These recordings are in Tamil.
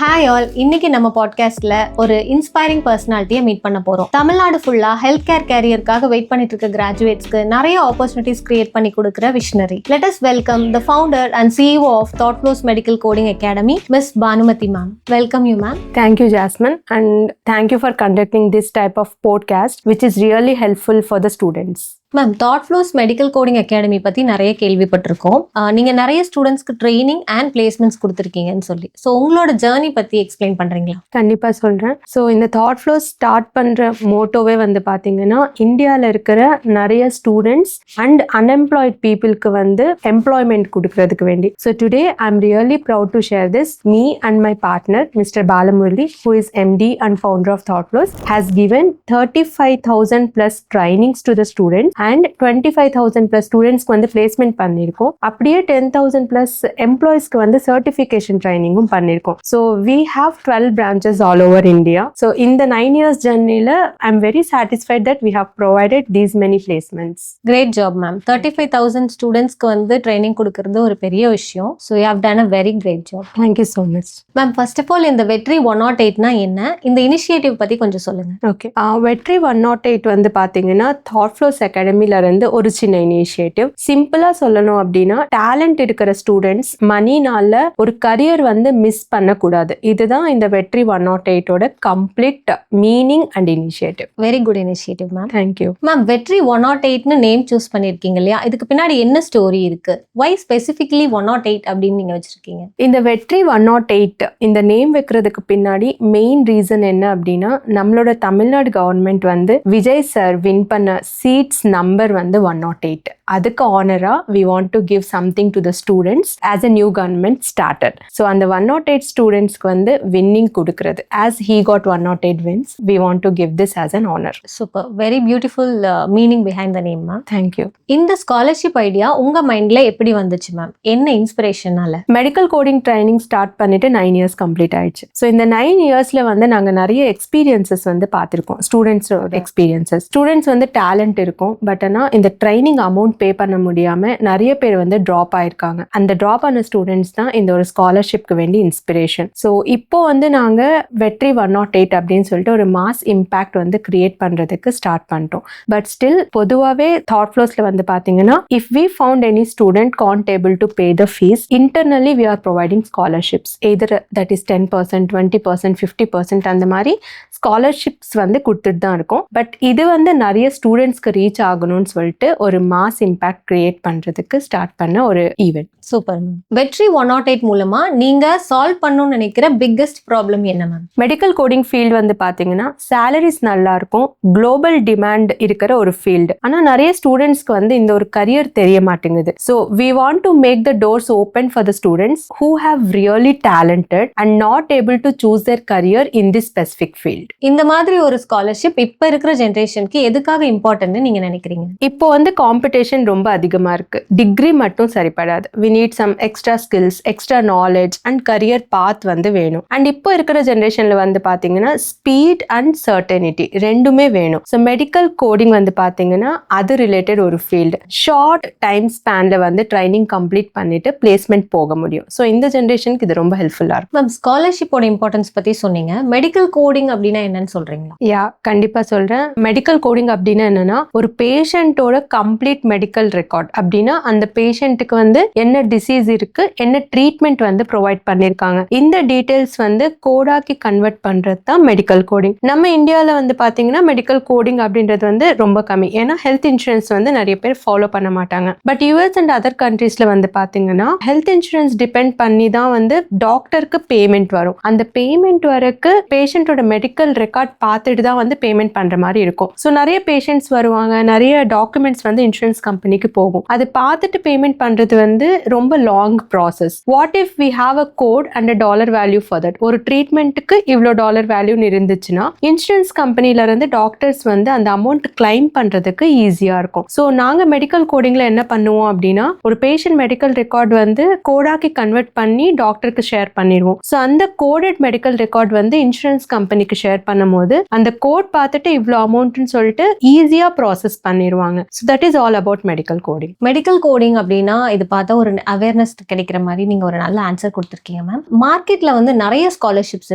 ஹாய் ஆல், இன்னைக்கு நம்ம பாட்காஸ்ட்ல ஒரு இன்ஸ்பைரிங் பர்சனாலிட்டியை மீட் பண்ண போறோம். தமிழ்நாடு ஃபுல்லா ஹெல்த் கேர் கேரியருக்காக வெயிட் பண்ணிட்டு இருக்க கிராஜுவேட்ஸ்க்கு நிறைய ஆப்பர்ச்சுனிட்டிஸ் கிரியேட் பண்ணி கொடுக்குற visionary. Let us welcome the founder and CEO of Thought Flows Medical Coding Academy, Miss Bhanumathi ma'am. Welcome you ma'am. Thank you Jasmine, and thank you for conducting this type of podcast which is really helpful for the students. Ma'am, Thought Flows medical coding academy பற்றி நிறைய கேள்விப்பட்டிருக்கோம். நீங்கள் நிறைய ஸ்டூடெண்ட்ஸ்க்கு ட்ரைனிங் அண்ட் பிளேஸ்மெண்ட்ஸ் கொடுத்துருக்கீங்கன்னு சொல்லி, ஸோ உங்களோட ஜேர்னி பற்றி எக்ஸ்பிளைன் பண்ணுறீங்களா? கண்டிப்பாக சொல்கிறேன். ஸோ இந்த தாட் ஃப்ளோஸ் ஸ்டார்ட் பண்ணுற மோட்டோவே வந்து பார்த்தீங்கன்னா, இந்தியாவில் இருக்கிற நிறைய ஸ்டூடெண்ட்ஸ் அண்ட் அன்எம்ப்ளாய்ட் பீப்புளுக்கு வந்து எம்ப்ளாய்மெண்ட் கொடுக்கறதுக்கு வேண்டி. So today I am really proud to share this. Me and my partner mister Balamurali, who is MD and founder of Thought Flows, has given 35,000 plus trainings to the students and 25,000 plus ஸ்டூடெண்ட்ஸ்க்கு வந்து பிளேஸ்மெண்ட் பண்ணியிருக்கோம். அப்படியே 10,000 plus எம்ப்ளாயிஸ்க்கு வந்து சர்டிஃபிகேஷன் ட்ரைனிங்கும் பண்ணியிருக்கோம். So we have 12 branches all over India. So இந்த 9 years ஜர்னியில் I am very satisfied that we have provided these many placements. Great job ma'am. 35,000 ஸ்டூடெண்ட்ஸ்க்கு வந்து ட்ரைனிங் கொடுக்கறது ஒரு பெரிய விஷயம். So you have done a very great job. Thank you so much ma'am. First of all, இந்த வெற்றி 108னா என்ன, இந்த இனிஷியேட்டிவ் பற்றி கொஞ்சம் சொல்லுங்க. ஓகே, வெற்றி 108 வந்து பார்த்தீங்கன்னா தாட் ஃப்ளோஸ் அகாடமில இருந்து ஒரு சின்ன இனிஷியேட்டிவ். சிம்பிளா சொல்லணும் அப்படின்னா, டேலண்ட் இருக்கிற ஸ்டூடெண்ட்ஸ் மணினால ஒரு கரியர் வந்து மிஸ் பண்ணக்கூடாது. இதுதான் இந்த வெற்றி 108ஓட complete meaning and initiative. Very good initiative ma'am. Thank you ma'am. வெற்றி 108னு நேம் சூஸ் பண்ணிருக்கீங்க இல்லையா, இதுக்கு பின்னாடி என்ன ஸ்டோரி இருக்கு? வை ஸ்பெசிஃபிக்கலி 108 அப்படின்னு நீங்க வச்சிருக்கீங்க? இந்த வெற்றி 108 இந்த நேம் வைக்கிறதுக்கு பின்னாடி மெயின் ரீசன் என்ன அப்படின்னா, நம்மளோட தமிழ்நாடு கவர்மெண்ட் வந்து விஜய் சார் வின் பண்ண சீட்ஸ் நம்பர் வந்து 108. அதுக்கு ஆனரா we want to give something to the students as a new government started. So அந்த 108 ஸ்டூடெண்ட்ஸ்க்கு வந்து வின்னிங் கொடுக்கிறது. As he got 108 wins, we want to give this as an honor. Super. Very beautiful meaning behind the name ma'am. Thank you. இந்த ஸ்காலர்ஷிப் ஐடியா உங்க மைண்ட்ல எப்படி வந்துச்சு மேம்? என்ன இன்ஸ்பிரேஷனால? மெடிக்கல் கோடிங் ட்ரைனிங் ஸ்டார்ட் பண்ணிட்டு 9 years கம்ப்ளீட் ஆயிடுச்சு. ஸோ இந்த 9 yearsல வந்து நாங்கள் நிறைய எக்ஸ்பீரியன்சஸ் வந்து பார்த்துருக்கோம். ஸ்டூடெண்ட்ஸோட எக்ஸ்பீரியன்சஸ். ஸ்டூடெண்ட்ஸ் வந்து டேலண்ட் இருக்கும், பட் ஆனால் இந்த ட்ரைனிங் அமௌண்ட் பே பண்ண முடியாம நிறைய பேர் வந்து ட்ராப் ஆயிருக்காங்க. அந்த ட்ராப் ஆன ஸ்டூடெண்ட்ஸ் தான் இந்த ஒரு ஸ்காலர்ஷிப்க்கு வேண்டி இன்ஸ்பிரேஷன். ஸோ இப்போ வந்து நாங்க வெற்றி 108 அப்படின்னு சொல்லிட்டு ஒரு மாஸ் இம்பாக்ட் வந்து கிரியேட் பண்றதுக்கு ஸ்டார்ட் பண்ணிட்டோம். பட் ஸ்டில் பொதுவாகவே தாட் ஃப்ளோஸ்ல வந்து பாத்தீங்கன்னா, if we found any student can't able to pay the fees, internally we are providing scholarships. Either that is 10%, 20%, 50% அந்த மாதிரி ஸ்காலர்ஷிப்ஸ் வந்து கொடுத்துட்டு தான் இருக்கும். பட் இது வந்து நிறைய ஸ்டூடெண்ட்ஸ்க்கு ரீச் ஆகணும்னு சொல்லிட்டு ஒரு மாஸ் இம்பாக்ட் கிரியேட் பண்றதுக்கு ஸ்டார்ட் பண்ண ஒரு ஈவென்ட். Super ma'am. வெற்றி 108 மூலமா நீங்க சால்வ் பண்ணணும்னு நினைக்கிற பிக்கெஸ்ட் ப்ராப்ளம் என்ன மேம்? மெடிக்கல் கோடிங் ஃபீல்டு வந்து பாத்தீங்கன்னா சேலரிஸ் நல்லா இருக்கும், குளோபல் டிமாண்ட் இருக்கிற ஒரு ஃபீல்டு. ஆனா நிறைய ஸ்டூடெண்ட்ஸ்க்கு வந்து இந்த ஒரு கரியர் தெரிய மாட்டேங்குது. So we want to make the doors open for the students who have really talented and not able to choose their career in this specific field. இந்த மாதிரி ஒரு ஸ்காலர்ஷிப் இப்ப இருக்கிற ஜெனரேஷனுக்கு எதுக்காக இம்பார்ட்டன்ட்னு நீங்க நினைக்கிறீங்க? இப்போ வந்து காம்படிஷன் ரொம்ப அதிகமா இருக்கு. டிகிரி மட்டும் சரிப்படாது. we need some extra skills, extra knowledge and career path வந்து வேணும். அண்ட் இப்போ இருக்கிற ஜெனரேஷன்ல வந்து பாத்தீங்கன்னா ஸ்பீட் அண்ட் சர்டனிட்டி ரெண்டுமே வேணும். ஸோ மெடிக்கல் கோடிங் வந்து பாத்தீங்கன்னா அது ரிலேட்டட் ஒரு ஃபீல்டு. ஷார்ட் டைம் ஸ்பேன்ல வந்து ட்ரைனிங் கம்ப்ளீட் பண்ணிட்டு பிளேஸ்மெண்ட் போக முடியும். ஸோ இந்த ஜெனரேஷனுக்கு இது ரொம்ப ஹெல்ப்ஃபுல்லா இருக்கும். மேம், ஸ்காலர்ஷிப்போட இம்பார்ட்டன்ஸ் பத்தி சொன்னீங்க. மெடிக்கல் கோடிங் அப்படின்னா என்னன்னு சொல்றீங்களா? யா, கண்டிப்பா சொல்றேன். மெடிக்கல் கோடிங் அப்படின்னா என்னன்னா, ஒரு பேஷண்டோட கம்ப்ளீட் மெடிக்கல் ரெக்கார்ட் அப்படின்னா அந்த பேஷண்ட்டுக்கு வந்து என்ன டிசீஸ் இருக்கு, என்ன ட்ரீட்மெண்ட் வந்து ப்ரொவைட் பண்ணிருக்காங்க, இந்த டீடைல்ஸ் வந்து கோடாக்கி கன்வெர்ட் பண்றது தான் மெடிக்கல் கோடிங். நம்ம இந்தியாவில் வந்து பாத்தீங்கன்னா மெடிக்கல் கோடிங் அப்படின்றது வந்து ரொம்ப கம்மி. ஏன்னா ஹெல்த் இன்சூரன்ஸ் வந்து நிறைய பேர் ஃபாலோ பண்ண மாட்டாங்க. பட் US அண்ட் அதர் கண்ட்ரீஸ்ல வந்து பாத்தீங்கன்னா ஹெல்த் இன்சூரன்ஸ் டிபெண்ட் பண்ணி தான் வந்து டாக்டருக்கு பேமெண்ட் வரும். அந்த பேமெண்ட் வரக்கு பேஷண்டோட மெடிக்கல் ரெக்கார்ட் பார்த்துட்டு தான் வந்து பேமெண்ட் பண்ற மாதிரி இருக்கும். ஸோ நிறைய பேஷண்ட்ஸ் வருவாங்க, நிறைய டாக்குமெண்ட்ஸ் வந்து இன்சூரன்ஸ் கம்பெனிக்கு போகும். அது பார்த்துட்டு பேமெண்ட் பண்றது வந்து ரொம்ப long process. What if we have a code and dollar value for that? ஒரு ட்ரீட்மெண்ட்டுக்கு இவ்வளோ டாலர் வேல்யூன்னு இருந்துச்சுன்னா இன்சூரன்ஸ் கம்பெனில இருந்து டாக்டர்ஸ் வந்து அந்த அமௌண்ட் கிளைம் பண்றதுக்கு ஈஸியா இருக்கும். ஸோ நாங்க மெடிக்கல் கோடிங்ல என்ன பண்ணுவோம் அப்படின்னா, ஒரு பேஷண்ட் மெடிக்கல் ரெக்கார்ட் வந்து கோடாக்கி கன்வெர்ட் பண்ணி டாக்டருக்கு ஷேர் பண்ணிடுவோம். ஸோ அந்த கோடட் மெடிக்கல் ரெக்கார்ட் வந்து இன்சூரன்ஸ் கம்பெனிக்கு ஷேர் பண்ணும்போது அந்த கோட் பார்த்துட்டு இவ்வளோ அமௌண்ட்னு சொல்லிட்டு ஈஸியா ப்ராசஸ் பண்ணிடுவாங்க. So that is all about about medical coding. Medical coding அப்படின்னா இது பார்த்தா ஒரு அவேர்னஸ் கிடைக்கிற மாதிரி நீங்க ஒரு நல்ல ஆன்சர் கொடுத்துருக்கீங்க மேம். மார்க்கெட்ல வந்து நிறைய ஸ்காலர்ஷிப்ஸ்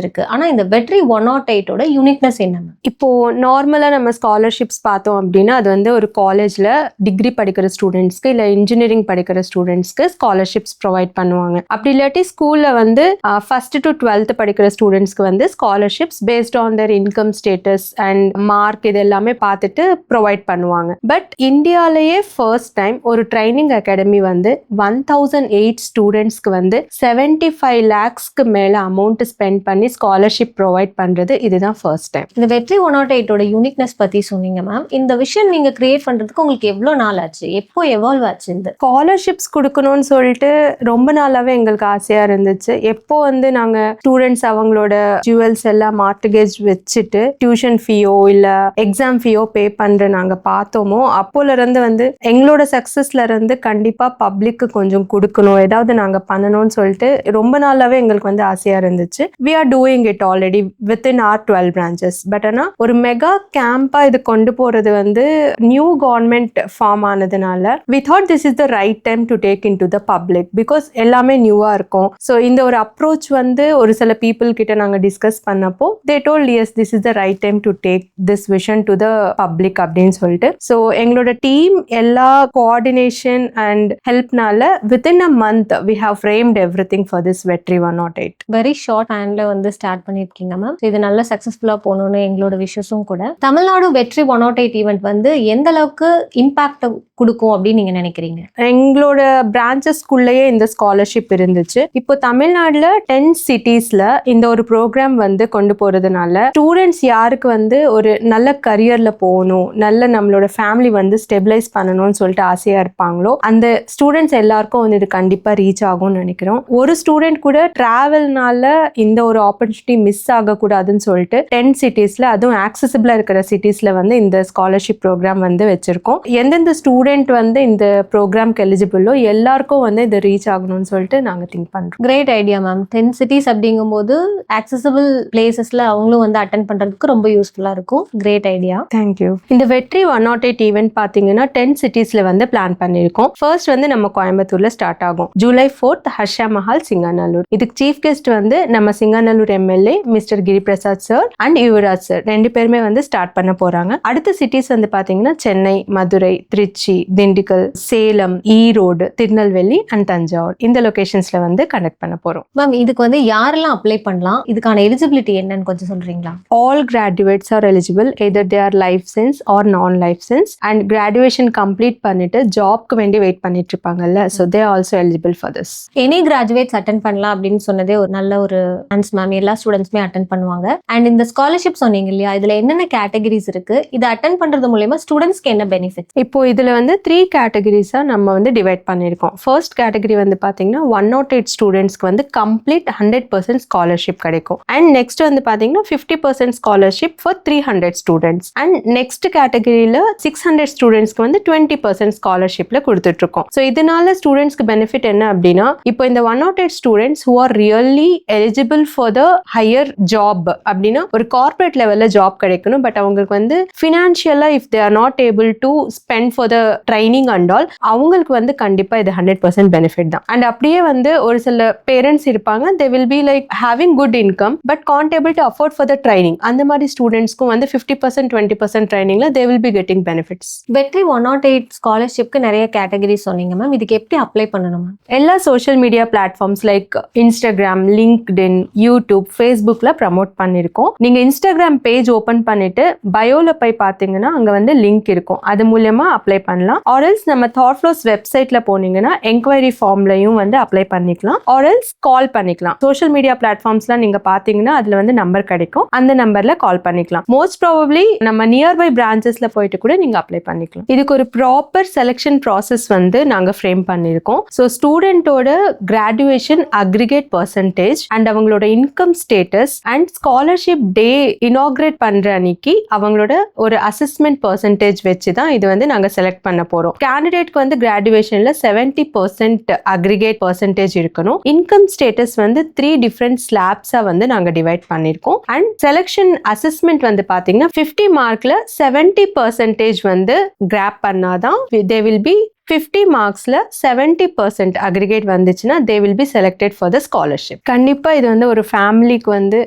இருக்கு. ஆனா இந்த வெற்றி 108ஓட யூனிக்னஸ் என்ன மேம்? இப்போ நார்மலா நம்ம ஸ்காலர்ஷிப்ஸ் பார்த்தோம் அப்படின்னா அது வந்து ஒரு காலேஜ்ல டிகிரி படிக்கிற ஸ்டூடெண்ட்ஸ்க்கு இல்ல இன்ஜினியரிங் படிக்கிற ஸ்டூடெண்ட்ஸ்க்கு ஸ்காலர்ஷிப்ஸ் ப்ரொவைட் பண்ணுவாங்க. அப்படி இல்லாட்டி ஸ்கூல்ல வந்து 1st to 12th படிக்கிற ஸ்டூடெண்ட்ஸ்க்கு வந்து scholarships based on their income status and mark இது எல்லாமே பார்த்துட்டு ப்ரொவைட் பண்ணுவாங்க. பட் இந்தியாலேயே ஃபர்ஸ்ட் டைம் ஒரு ட்ரைனிங் அகாடமி வந்து 1008 ஸ்டூடெண்ட்ஸ்க்கு வந்து 75 lakhsக்கு மேல அமௌண்ட் ஸ்பெண்ட் பண்ணி ஸ்காலர்ஷிப் ப்ரொவைட் பண்றது இதுதான் ஃபர்ஸ்ட் டைம். இந்த வெற்றி 108ஓட யூனிக்னஸ் பத்தி சொன்னீங்க மேம். இந்த விஷயம் நீங்க கிரியேட் பண்றதுக்கு உங்களுக்கு எவ்வளவு நாள் ஆச்சு? எப்போ எவால்வ் ஆச்சு? இந்த ஸ்காலர்ஷிப்ஸ் கொடுக்கணும்னு சொல்லிட்டு ரொம்ப நாளாவே எங்களுக்கு ஆசையா இருந்துச்சு. எப்போ வந்து நாங்க ஸ்டூடெண்ட்ஸ் அவங்களோட ஜுவல்ஸ் எல்லாம் மார்ட்கேஜ் வச்சுட்டு டியூஷன் ஃபீயோ இல்ல எக்ஸாம் ஃபீயோ பே பண்ற நாங்க பார்த்தோமோ அப்போல இருந்து வந்து எங்களோட சக்சஸ்ல இருந்து கண்டிப்பா பப்ளிக்கு கொஞ்சம் கொடுக்கணும், ஏதாவது நாங்க பண்ணணும்னு சொல்லிட்டு ரொம்ப நாளாவே எங்களுக்கு வந்து ஆசையா இருந்துச்சு. we are doing it already within our 12 branches. But ஆனா ஒரு மெகா கேம்பா இது கொண்டு போறது வந்து நியூ கவர்மெண்ட் ஃபார்ம் ஆனதுனால we thought this is the right time to take into the public because எல்லாமே நியூவா இருக்கும். ஸோ இந்த ஒரு அப்ரோச் வந்து ஒரு சில பீப்புள் கிட்ட நாங்க டிஸ்கஸ் பண்ணப்போ they told yes this is the right time to take this vision to the public அப்படின்னு சொல்லிட்டு. ஸோ எங்களோட டீம் எல்லா கோஆர்டினேஷன் அண்ட் ஹெல்ப்னால within a month we have framed everything for this வெற்றி 108. வெரி ஷார்ட் ஹேண்ட்ல வந்து ஸ்டார்ட் பண்ணிருக்கீங்க மேம். இது நல்ல சக்சஸ்ஃபுல்லா போகணும்னு எங்களோட விஷஸும் கூட. தமிழ்நாடு வெற்றி 108 ஈவெண்ட் வந்து எந்த அளவுக்கு இம்பாக்ட் கொடுக்கும் அப்படின்னு நீங்க நினைக்கிறீங்க? எங்களோட பிரான்ச்சஸ்குள்ளேயே இந்த ஸ்காலர்ஷிப் இருந்துச்சு. இப்போ தமிழ்நாடுல 10 சிட்டிஸ்ல இந்த ஒரு ப்ரோக்ராம் வந்து கொண்டு போறதுனால ஸ்டூடெண்ட்ஸ் யாருக்கு வந்து ஒரு நல்ல கரியர்ல போகணும், நல்ல நம்மளோட ஃபேமிலி வந்து ஸ்டெபிலைஸ் பண்ணணும்னு சொல்லிட்டு ஆசையா இருப்பாங்களோ அந்த ஸ்டூடெண்ட்ஸ் எல்லாருக்கும் வந்து இது கண்டிப்பா ரீச் ஆகும்னு நினைக்கிறோம். ஒரு ஸ்டூடெண்ட் கூட டிராவல்னால இந்த ஒரு ஆப்பர்ச்சுனிட்டி மிஸ் ஆகக்கூடாதுன்னு சொல்லிட்டு 10 சிட்டிஸ்ல அதுவும் ஆக்சசிபிளா இருக்கிற சிட்டிஸ்ல வந்து இந்த ஸ்காலர்ஷிப் ப்ரோக்ராம் வந்து வச்சிருக்கோம். எந்தெந்த ஸ்டூடெண்ட் வந்து இந்த ப்ரோக்ராம்க்கு எலிஜிபிளோ எல்லாருக்கும் வந்து இது ரீச் ஆகணும்னு சொல்லிட்டு நாங்க திங்க் பண்றோம். Great idea ma'am. 10 சிட்டிஸ் அப்படிங்கும்போது ஆக்சசபிள் பிளேசஸ்ல அவங்களும் வந்து அட்டென்ட் பண்றதுக்கு ரொம்ப யூஸ்ஃபுல்லா இருக்கும். Great idea. தேங்க்யூ. இந்த வெற்றி 108 ஈவெண்ட் பாத்தீங்கன்னா 10 சிட்டிஸ்ல வந்து பிளான் பண்ணிருக்கோம். ஃபர்ஸ்ட் வந்து நம்ம கோயம்புத்தூர்ல ஸ்டார்ட் ஆகும். ஜூலை 4th ஹர்ஷா மஹால் சிங்காநல்லூர். இதுக்கு சீஃப் கெஸ்ட் வந்து நம்ம Singanallur MLA mister Giriprasad sir and Yuvaraj sir 2 பேருமே வந்து ஸ்டார்ட் பண்ண போறாங்க. அடுத்த சிட்டிஸ் வந்து பாத்தீங்கன்னா சென்னை, மதுரை, திருச்சி, திண்டுக்கல், சேலம், ஈரோடு, திருநெல்வேலி அண்ட் தஞ்சாவூர் இந்த லொகேஷன்ஸ்ல வந்து கண்டக்ட் பண்ண போறோம். மேம் இதுக்கு வந்து யாரெல்லாம் அப்ளை பண்ணலாம்? இதுக்கான எலிஜிபிலிட்டி என்னன்னு கொஞ்சம் சொல்றீங்களா? All graduates are eligible either they are licensed or non-licensed and graduation complete பண்ணிட்டு ஜாப்க்கு வேண்டி வெயிட் பண்ணிட்டு இருப்பாங்கல்ல, so they are also eligible for this. Any graduates attend பண்ணலாம் அப்படின்னு சொன்னதே ஒரு நல்ல ஒரு சான்ஸ் மேம். எல்லா ஸ்டூடெண்ட்ஸுமே அட்டென்ட் பண்ணுவாங்க. அண்ட் இந்த ஸ்காலர்ஷிப் சொன்னீங்க இல்லையா, இதுல என்னென்ன கேட்டகரிஸ் இருக்கு? இதை அட்டென்ட் பண்றது மூலமா ஸ்டூடெண்ட்ஸ்க்கு என்ன பெனிஃபிட்? இப்போ இதுல வந்து 3 கேட்டகரிஸா நம்ம வந்து டிவைட் பண்ணிருக்கோம். ஃபர்ஸ்ட் கேட்டகரி வந்து பாத்தீங்கன்னா 108 ஸ்டூடெண்ட்ஸ்க்கு வந்து கம்ப்ளீட் 100% ஸ்காலர்ஷிப் கிடைக்கும். அண்ட் நெக்ஸ்ட் வந்து பாத்தீங்கன்னா 50% scholarship for 300 students. And next கேட்டகரியில 600 ஸ்டூடெண்ட்ஸ்க்கு வந்து 20% ஸ்காலர்ஷிப்ல கொடுத்துட்டு இருக்கோம். ஸோ இதனால ஸ்டூடெண்ட்ஸ்க்கு பெனிஃபிட் என்ன அப்படின்னா, இப்போ இந்த 108 students who are really eligible for the higher job அப்படின்னா ஒரு கார்பரேட் லெவல்ல ஜாப் கிடைக்கணும். பட் அவங்களுக்கு வந்து ஃபினான்ஷியலா if they are not able to spend for the training and all அவங்களுக்கு வந்து கண்டிப்பா இது 100% பெனிஃபிட் தான். அண்ட் அப்படியே வந்து ஒரு சில பேரண்ட்ஸ் இருப்பாங்க, they will be like having good income but can't able to afford for the training. அந்த மாதிரி ஸ்டூடெண்ட்ஸ்க்கும் வந்து 50% 20% ட்ரைனிங்ல they will be getting benefits. வெற்றி 108 ஸ்காலர்ஷிப்க்கு நிறைய கேட்டகரி சொன்னீங்க மேம். இதுக்கு எப்படி அப்ளை பண்ணணும்? எல்லா social media platforms like Instagram, LinkedIn, YouTube, ஃபேஸ்புக்ல ப்ரமோட் பண்ணிருக்கோம். நீங்க இன்ஸ்டாகிராம் பேஜ் ஓபன் பண்ணிட்டு பயோல போய் பாத்தீங்கன்னா அங்க வந்து லிங்க் இருக்கும், அது மூலமா அப்ளை பண்ணலாம். ஆர்எல்ஸ் நம்ம தாட் ஃப்ளோஸ் வெப்சைட்ல போனீங்கன்னா என்கொயரி ஃபார்ம்லயும் வந்து அப்ளை பண்ணிக்கலாம், ஆர்எல்ஸ் கால் பண்ணிக்கலாம். சோஷியல் மீடியா பிளாட்ஃபார்ம்ஸ்லாம் நீங்க பாத்தீங்கன்னா அதுல வந்து நம்பர் கிடைக்கும், அந்த நம்பர்ல கால் பண்ணிக்கலாம். மோஸ்ட் ப்ராபப்ளி நம்ம நியர்பை பிரான்ச்சஸ்ல போயிட்டு கூட நீங்க அப்ளை பண்ணிக்கலாம். இதுக்கு ஒரு ப்ராப்பர் செலெக்ஷன் ப்ராசஸ் வந்து நாங்க ஃப்ரேம் பண்ணிருக்கோம். ஸோ ஸ்டூடெண்டோட கிராஜுவேஷன் அக்ரிகேட் பர்சன்டேஜ் அண்ட் அவங்களோட income status and scholarship day inaugurate பண்ற அன்னைக்கு அவங்களோட ஒரு அசஸ்மெண்ட் பர்சன்டேஜ் வச்சு தான் இது வந்து நாங்க செலக்ட் பண்ண போறோம். கேண்டிடேட்க்கு வந்து கிராஜுவேஷன்ல 70% அக்ரிகேட் பர்சன்டேஜ் இருக்கணும். இன்கம் ஸ்டேட்டஸ் வந்து 3 டிஃபரெண்ட் ஸ்லாப்ஸா வந்து நாங்க டிவைட் பண்ணிருக்கோம். அண்ட் செலக்ஷன் அசஸ்மெண்ட் வந்து பாத்தீங்கன்னா 50 மார்க்ல 70% வந்து கிராப் பண்ணாதான் தான் they will be 50 மார்க்ஸ்ல 70% அக்ரிகேட் வந்துச்சுன்னா they will be selected for the scholarship. கண்டிப்பா இது வந்து ஒரு ஃபேமிலிக்கு வந்து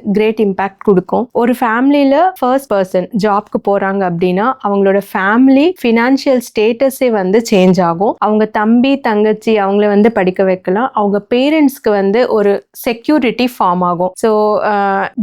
கிரேட் இம்பாக்ட் கொடுக்கும். ஒரு ஃபேமிலியில ஃபர்ஸ்ட் பர்சன் ஜாப்க்கு போறாங்க அப்படின்னா அவங்களோட ஃபேமிலி ஃபினான்ஷியல் ஸ்டேட்டஸே வந்து சேஞ்ச் ஆகும். அவங்க தம்பி தங்கச்சி அவங்கள வந்து படிக்க வைக்கலாம். அவங்க பேரண்ட்ஸ்க்கு வந்து ஒரு செக்யூரிட்டி ஃபார்ம் ஆகும். So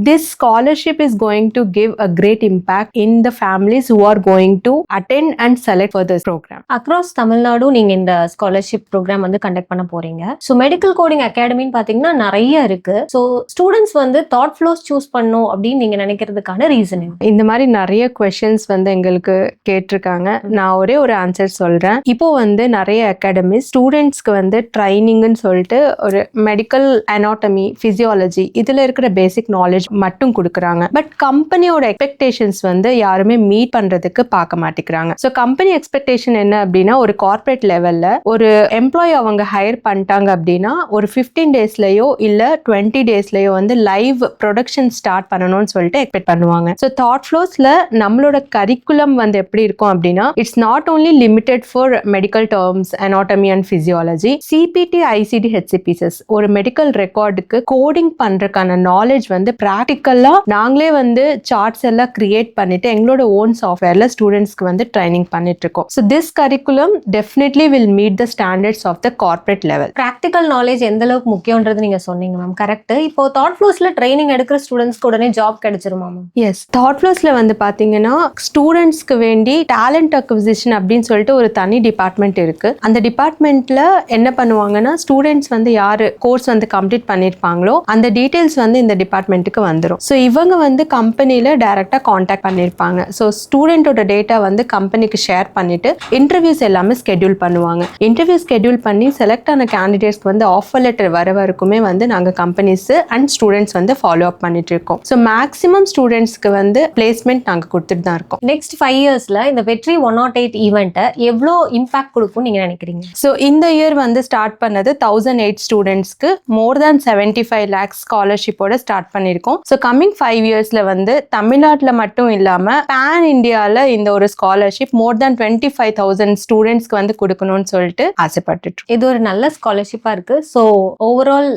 this scholarship is going to give a great impact in the families who are going to attend and select for this program. Across Tamil Nadu நீங்க இந்த ஸ்காலர்ஷிப் ப்ரோக்ராம் வந்து கண்டக்ட் பண்ண போறீங்க. ஸோ மெடிக்கல் கோடிங் அகாடமின்னு பாத்தீங்கன்னா நிறைய இருக்கு. ஸோ ஸ்டூடெண்ட்ஸ் வந்து தாட் ஃப்ளோஸ் சூஸ் பண்ணும் அப்படின்னு நீங்க நினைக்கிறதுக்கான ரீசன் இந்த மாதிரி நிறைய கொஸ்டின்ஸ் வந்து எங்களுக்கு கேட்டிருக்காங்க. நான் ஒரே ஒரு ஆன்சர் சொல்றேன். இப்போ வந்து நிறைய அகாடமிஸ் ஸ்டூடெண்ட்ஸ்க்கு வந்து ட்ரைனிங்னு சொல்லிட்டு ஒரு மெடிக்கல் அனாட்டமி பிசியாலஜி இதுல இருக்கிற பேசிக் நாலேஜ் மட்டும் கொடுக்குறாங்க. பட் கம்பெனியோட எக்ஸ்பெக்டேஷன்ஸ் வந்து யாருமே மீட் பண்றதுக்கு பார்க்க மாட்டேங்கிறாங்க. ஸோ கம்பெனி எக்ஸ்பெக்டேஷன் என்ன அப்படின்னா ஒரு கார்பரேட் லெவல்ல ஒரு எம்ப்ளாயி அவங்க ஹையர் பண்ணிட்டாங்க அப்படின்னா ஒரு 15 டேஸ்லயோ இல்ல 20 டேஸ்லயோ வந்து லைவ் ப்ரொடக்ஷன் ஸ்டார்ட் பண்ணணும்னு சொல்லிட்டு எக்ஸ்பெக்ட் பண்ணுவாங்க. ஸோ தாட் ஃப்ளோஸ்ல நம்மளோட கரிக்குலம் வந்து எப்படி இருக்கும் அப்படின்னா it's not only limited for medical terms anatomy and physiology. CPT ICD HCPS ஒரு மெடிக்கல் ரெக்கார்டுக்கு கோடிங் பண்றதுக்கான நாலேஜ் வந்து ப்ராக்டிக்கலா நாங்களே வந்து சார்ட்ஸ் எல்லாம் கிரியேட் பண்ணிட்டு எங்களோட ஓன் சாஃப்ட்வேர்ல ஸ்டூடெண்ட்ஸ்க்கு வந்து ட்ரைனிங் பண்ணிட்டு இருக்கோம். So this curriculum definitely will meet the standards of the corporate level. Practical knowledge எந்த அளவுக்கு முக்கியம்ன்றது நீங்க சொன்னீங்க மேம். கரெக்ட். இப்போ தாட் ஃப்ளோஸ்ல ட்ரைனிங் எடுக்கிற ஸ்டூடெண்ட்ஸ்க்கு உடனே ஜாப் கிடைச்சிருமா மேம்? எஸ், தாட் ஃப்ளோஸ்ல வந்து பாத்தீங்கன்னா ஸ்டூடெண்ட்ஸ்க்கு வேண்டி டேலண்ட் அக்விசிஷன் அப்படின்னு சொல்லிட்டு ஒரு தனி டிபார்ட்மெண்ட் இருக்கு. அந்த டிபார்ட்மெண்ட்ல என்ன பண்ணுவாங்கன்னா ஸ்டூடெண்ட்ஸ் வந்து யாரு கோர்ஸ் வந்து கம்ப்ளீட் பண்ணிருப்பாங்களோ அந்த டீடைல்ஸ் வந்து இந்த டிபார்ட்மெண்ட்டுக்கு வந்துடும். ஸோ இவங்க வந்து கம்பெனில டைரக்டா கான்டாக்ட் பண்ணிருப்பாங்க. ஸோ ஸ்டூடெண்டோட டேட்டா வந்து கம்பெனிக்கு ஷேர் பண்ணிட்டு இன்டர்வியூஸ் எல்லாமே ஸ்கெடியூல் பண்ணுவாங்க. இன்டர்வியூ ஸ்கெடியூல் பண்ணி செலக்ட் ஆன கேண்டிடேட்ஸ்க்கு வந்து ஆஃபர் லெட்டர் வர வரைக்குமே வந்து நாங்கள் கம்பெனிஸ் அண்ட் ஸ்டூடெண்ட்ஸ் வந்து ஃபாலோ அப் பண்ணிட்டு இருக்கோம். ஸோ மேக்ஸிமம் ஸ்டூடெண்ட்ஸ்க்கு வந்து பிளேஸ்மெண்ட் நாங்கள் கொடுத்துட்டு தான் இருக்கோம். நெக்ஸ்ட் 5 இயர்ஸ்ல இந்த வெற்றி 108 ஈவெண்ட்டை எவ்வளோ இம்பாக்ட் கொடுக்கும் நீங்க நினைக்கிறீங்க? ஸோ இந்த இயர் வந்து ஸ்டார்ட் பண்ணது 1008 ஸ்டூடெண்ட்ஸ்க்கு மோர் தேன் 75 lakhs ஸ்காலர்ஷிப்போட ஸ்டார்ட் பண்ணியிருக்கோம். ஸோ கம்மிங் 5 இயர்ஸ்ல வந்து தமிழ்நாட்டில் மட்டும் இல்லாமல் பேன் இந்தியாவில் இந்த ஒரு ஸ்காலர்ஷிப் மோர் தேன் 25,000 ஸ்டூடெண்ட்ஸ்க்கு வந்து கொடுக்கணும்னு சொல்லிட்டு ஆசைப்பட்டுட்டு இது ஒரு நல்ல ஸ்காலர்ஷிப்பா இருக்கு. ஸோ ஓவரால்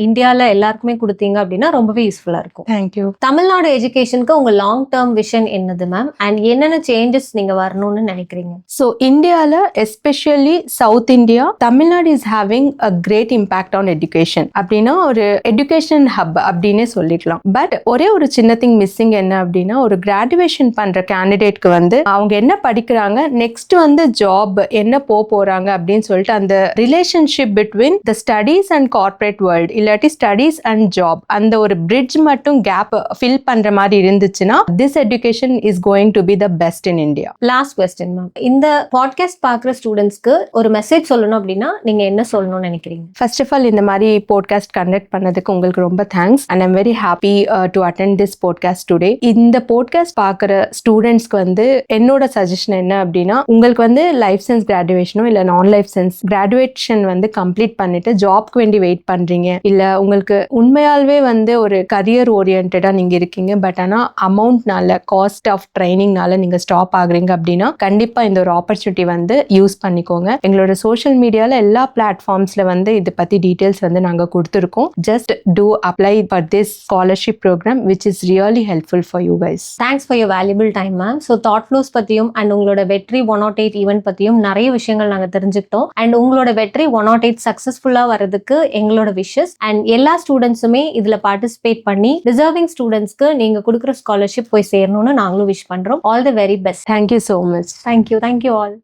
இந்தியாவில் எல்லாருக்குமே கொடுத்தீங்க அப்படின்னா ரொம்பவே யூஸ்ஃபுல்லா இருக்கும். தேங்க்யூ. தமிழ்நாடு எஜுகேஷனுக்கு உங்க லாங் டேர்ம் விஷன் என்னது மேம்? அண்ட் என்னென்ன சேஞ்சஸ் நீங்க வரணும்னு நினைக்கிறீங்க? ஸோ இந்தியாவில் especially south India Tamil Nadu is having a great impact on education அப்படின்னா ஒரு எஜுகேஷன் ஹப் அப்படின்னே சொல்லிக்கலாம். பட் ஒரே ஒரு சின்ன திங் மிஸ்ஸிங் என்ன அப்படின்னா ஒரு கிராஜுவேஷன் பண்ற கேண்டிடேட்க்கு வந்து அவங்க என்ன படிக்கிறாங்க நெக்ஸ்ட் வந்து ஜாப் என்ன போறாங்க அப்படின்னு சொல்லிட்டு அந்த relationship between the studies and corporate world இல்லாட்டி ஸ்டடீஸ் அண்ட் ஜாப் அந்த ஒரு பிரிட்ஜ் மட்டும் கேப் ஃபில் பண்ற மாதிரி இருந்துச்சுன்னா this education is going to be the best in India. Last question ma'am, இந்த பாட்காஸ்ட் பார்க்குற ஸ்டூடெண்ட்ஸ்க்கு ஒரு மெசேஜ் சொல்லணும் அப்படின்னா நீங்க என்ன சொல்லணும்னு நினைக்கிறீங்க? ஃபர்ஸ்ட் ஆஃப் ஆல் இந்த மாதிரி பாட்காஸ்ட் கண்டக்ட் பண்ணதுக்கு உங்களுக்கு ரொம்ப thanks and I'm very happy to attend this podcast today. இந்த பாட்காஸ்ட் பார்க்குற ஸ்டூடெண்ட்ஸ்க்கு வந்து என்னோட சஜஷன் என்ன அப்படின்னா உங்களுக்கு வந்து லைஃப் சயின்ஸ் கிராஜுவேஷனோ இல்லை நான் லைஃப் சயின்ஸ் கிராஜுவேஷன் வந்து கம்ப்ளீட் பண்ணிட்டு ஜாப்க்கு வேண்டி வெயிட் பண்றீங்க இல்லை உங்களுக்கு உண்மையாலுமே வந்து ஒரு கரியர் ஓரியன்டா நீங்க இருக்கீங்க பட் ஆனால் அமௌண்ட்னால காஸ்ட் ஆஃப் ட்ரைனிங்னால நீங்க ஸ்டாப் ஆகுறீங்க அப்படின்னா கண்டிப்பா இந்த ஒரு ஆப்பர்ச்சுனிட்டி வந்து யூஸ் பண்ணிக்கோங்க. எங்களோட சோஷியல் மீடியால எல்லா பிளாட்ஃபார்ம்ஸ்ல வந்து இதை பத்தி டீடைல்ஸ் வந்து நாங்க கொடுத்துருக்கோம். Just to apply for this scholarship program which is really helpful for you guys. Thanks for your valuable time ma'am. So Thought Flows பத்தியும் அண்ட் உங்களோட வெற்றி 108 ஈவென்ட் பத்தியும் நிறைய விஷயங்கள் நாங்க தெரிஞ்சுக்கிட்டோம். அண்ட் உங்களோட வெற்றி 108 சக்சஸ்ஃபுல்லா வரதுக்கு எங்களோட விஷஸ் அண்ட் எல்லா ஸ்டூடெண்ட்ஸுமே இதுல பார்ட்டிசிபேட் பண்ணி டிசர்விங் ஸ்டூடெண்ட்ஸ்க்கு நீங்க கொடுக்குற ஸ்காலர்ஷிப் போய் சேரணும்னு நாங்களும் விஷ் பண்றோம். All the very best. Thank you so much. Thank you all.